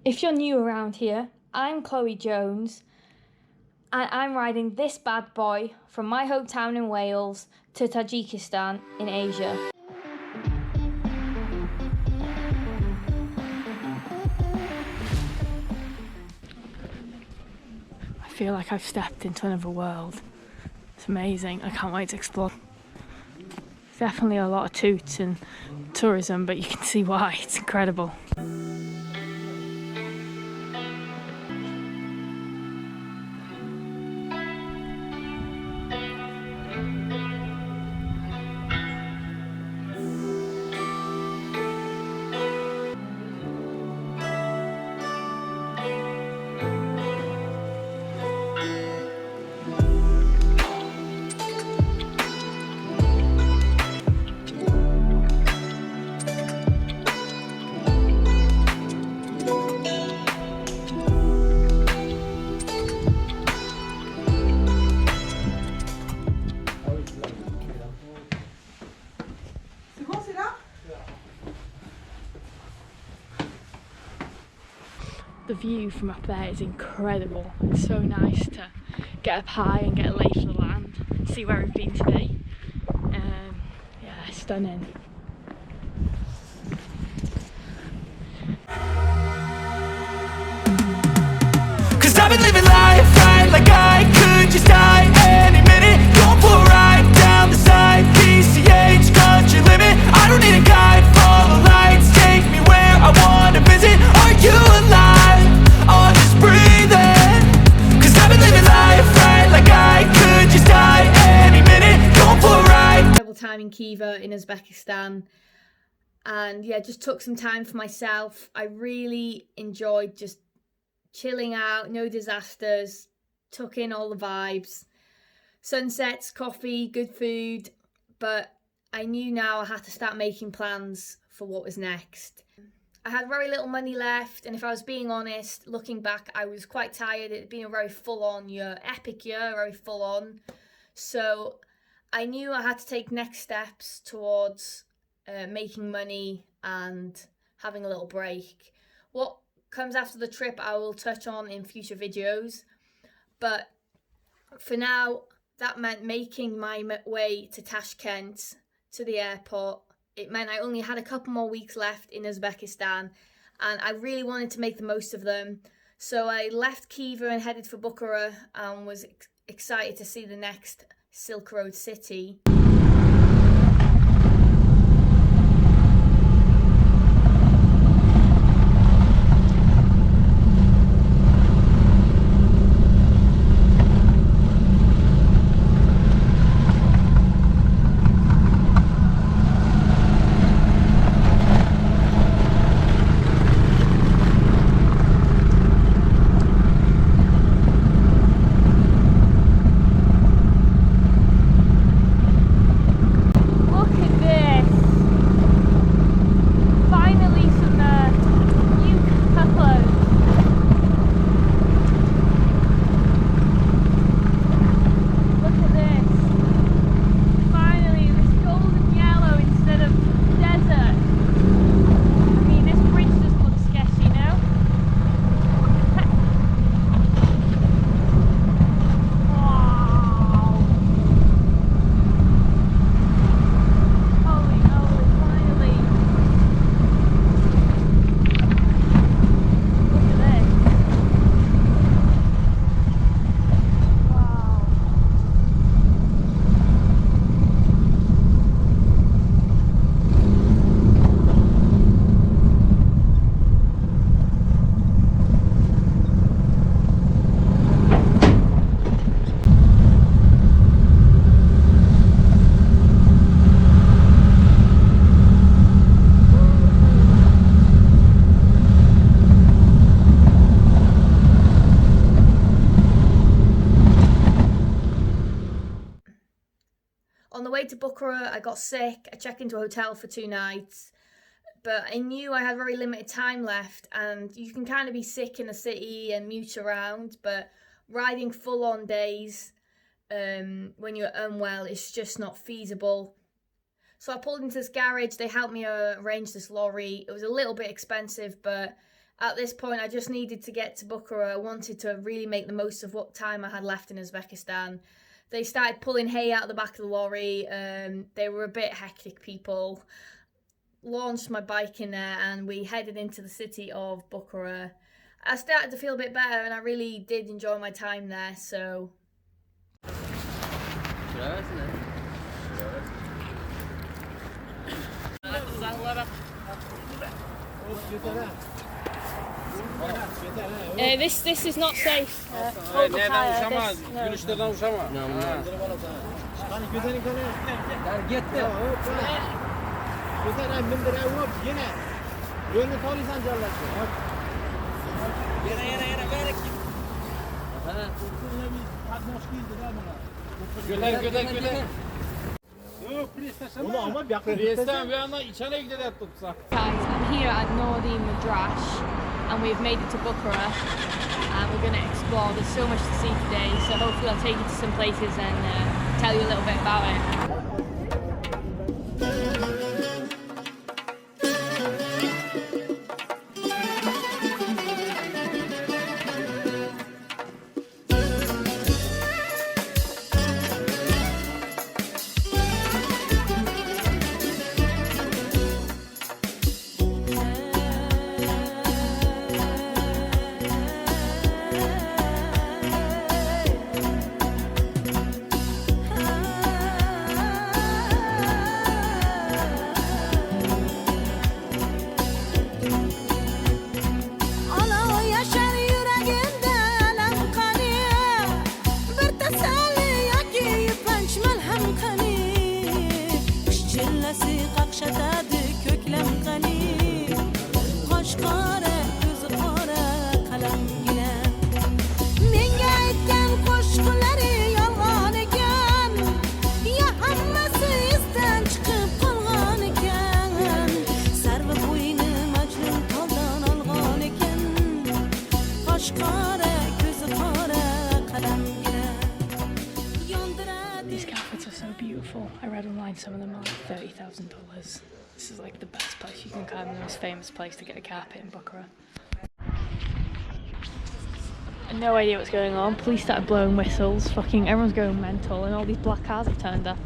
If you're new around here, I'm Chloe Jones, and I'm riding this bad boy from my hometown in Wales to Tajikistan in Asia. I feel like I've stepped into another world. It's amazing. I can't wait to explore. There's definitely a lot of toots and tourism, but you can see why. It's incredible. The view from up there is incredible. It's so nice to get up high and get a lay for the land and see where we've been today. Yeah, stunning. Cause I've been living life right like I could just die any minute. Going for a ride down the side, PCH country limit. I don't need a guide, follow lights, take me where I wanna visit. Are you alive? Or just breathing? Cause I've been living life right like I could just die any minute. Going for a ride. Incredible time in Khiva in Uzbekistan, and yeah, just took some time for myself. I really enjoyed just chilling out, no disasters, took in all the vibes, sunsets, coffee, good food, but I knew now I had to start making plans for what was next. I had very little money left, and if I was being honest, looking back, I was quite tired. It had been a very full-on year, epic year, very full-on. So I knew I had to take next steps towards making money and having a little break. What comes after the trip I will touch on in future videos, but for now that meant making my way to Tashkent, to the airport. It meant I only had a couple more weeks left in Uzbekistan, and I really wanted to make the most of them. So I left Khiva and headed for Bukhara, and was excited to see the next Silk Road city. On the way to Bukhara, I got sick. I checked into a hotel for 2 nights, but I knew I had very limited time left, and you can kind of be sick in the city and mute around, but riding full-on days when you're unwell is just not feasible. So I pulled into this garage, they helped me arrange this lorry. It was a little bit expensive, but at this point I just needed to get to Bukhara. I wanted to really make the most of what time I had left in Uzbekistan. They started pulling hay out of the back of the lorry. They were a bit hectic people. Launched my bike in there and we headed into the city of Bukhara. I started to feel a bit better and I really did enjoy my time there, so... This is not safe. Hold the tire. Guys, I'm here at Nordi Madrash and we've made it to Bukhara and we're going to explore. There's so much to see today, so hopefully I'll take you to some places and tell you a little bit about it. I read online some of them are like $30,000. This is like the best place you can come, the most famous place to get a carpet in Bukhara. I had no idea what's going on. Police started blowing whistles, fucking everyone's going mental and all these black cars have turned up.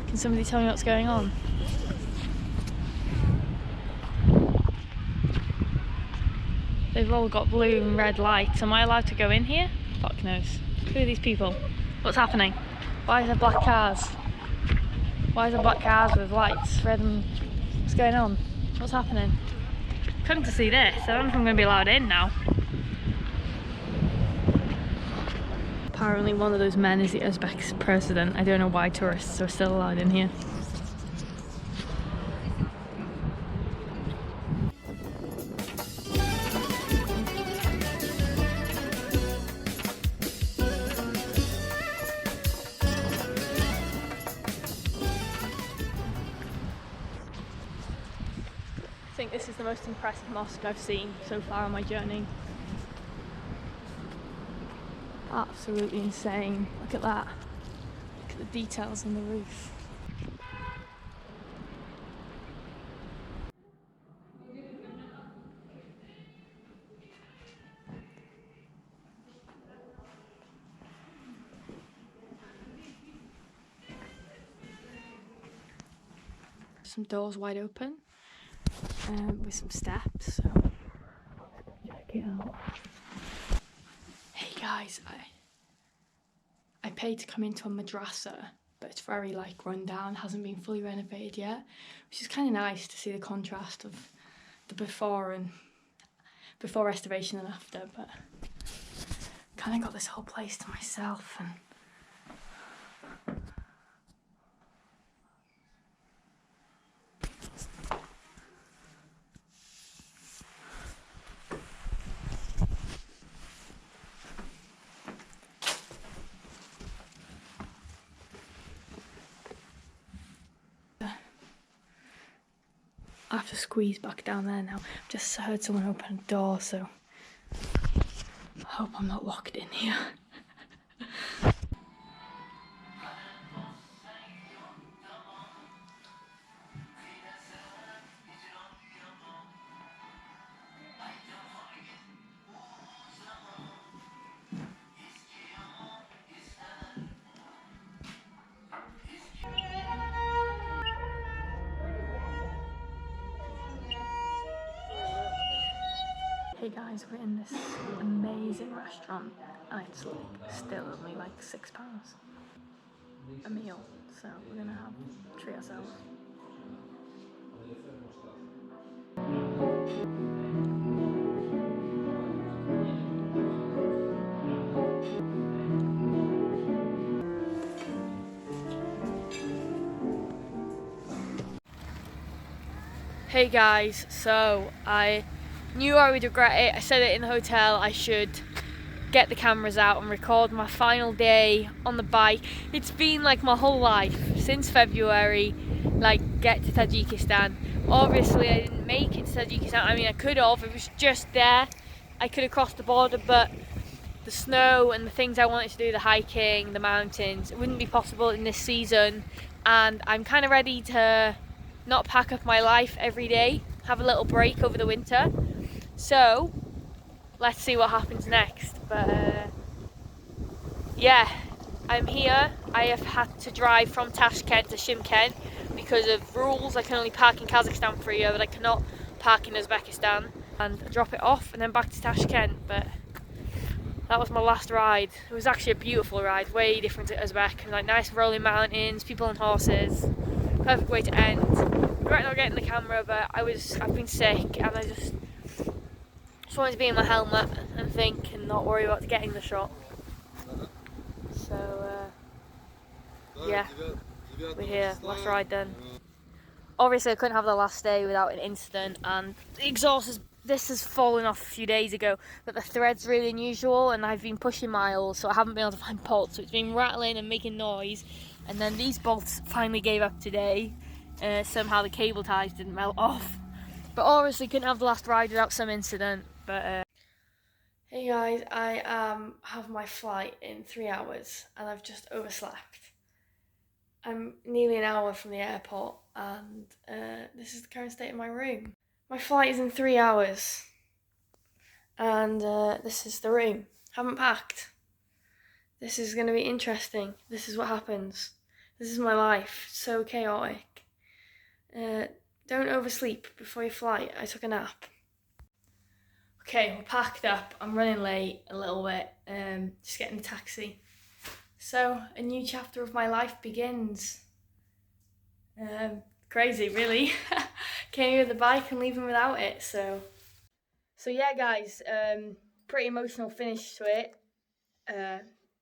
Can somebody tell me what's going on? They've all got blue and red lights. Am I allowed to go in here? Fuck knows. Who are these people? What's happening? Why is there black cars? Why is there black cars with lights? Red and... What's going on? What's happening? Come to see this. I don't know if I'm going to be allowed in now. Apparently one of those men is the Uzbek president. I don't know why tourists are still allowed in here. I think this is the most impressive mosque I've seen so far on my journey. Absolutely insane. Look at that. Look at the details on the roof. Some doors wide open. With some steps, so check it out. Hey guys, I paid to come into a madrasa, but it's very like run down, hasn't been fully renovated yet, which is kind of nice to see the contrast of the before restoration and after. But kind of got this whole place to myself and. I have to squeeze back down there now. I've just heard someone open a door, so I hope I'm not locked in here. Hey guys, we're in this amazing restaurant and it's like still only like £6 a meal, so we're gonna treat ourselves. Hey guys, so I knew I would regret it. I said it in the hotel, I should get the cameras out and record my final day on the bike. It's been like my whole life since February, like get to Tajikistan. Obviously I didn't make it to Tajikistan. I mean, I could have, it was just there. I could have crossed the border, but the snow and the things I wanted to do, the hiking, the mountains, it wouldn't be possible in this season. And I'm kind of ready to not pack up my life every day, have a little break over the winter. So let's see what happens next. But yeah, I'm here. I have had to drive from Tashkent to Shymkent because of rules. I can only park in Kazakhstan for a year, but I cannot park in Uzbekistan, and drop it off and then back to Tashkent. But that was my last ride. It was actually a beautiful ride, way different to Uzbek. Like nice rolling mountains, people on horses. Perfect way to end. Regret not getting the camera, but I've been sick and I just wanted to be in my helmet and think and not worry about getting the shot. So yeah, we're here. Last ride done. Obviously I couldn't have the last day without an incident, and the exhaust this has fallen off a few days ago, but the thread's really unusual and I've been pushing miles, so I haven't been able to find bolts, so it's been rattling and making noise. And then these bolts finally gave up today. Somehow the cable ties didn't melt off, but obviously couldn't have the last ride without some incident. But hey guys, I have my flight in 3 hours and I've just overslept. I'm nearly an hour from the airport and this is the current state of my room. My flight is in 3 hours and this is the room. Haven't packed. This is going to be interesting. This is what happens. This is my life. So chaotic. Don't oversleep before your flight. I took a nap. Okay, we're packed up. I'm running late a little bit. Just getting a taxi. So a new chapter of my life begins. Crazy, really. Came here with the bike and leaving without it. So yeah, guys. Pretty emotional finish to it.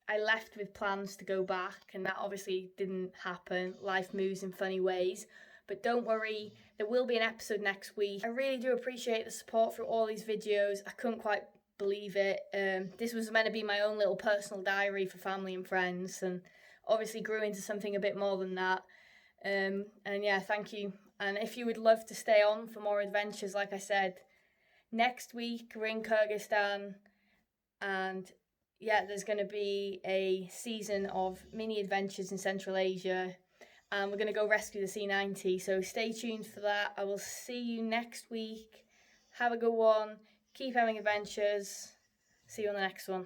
I left with plans to go back, and that obviously didn't happen. Life moves in funny ways. But don't worry, there will be an episode next week. I really do appreciate the support through all these videos. I couldn't quite believe it. This was meant to be my own little personal diary for family and friends, and obviously grew into something a bit more than that. And yeah, thank you. And if you would love to stay on for more adventures, like I said, next week we're in Kyrgyzstan, and yeah, there's going to be a season of mini adventures in Central Asia, and we're going to go rescue the C90, so stay tuned for that. I will see you next week. Have a good one. Keep having adventures. See you on the next one.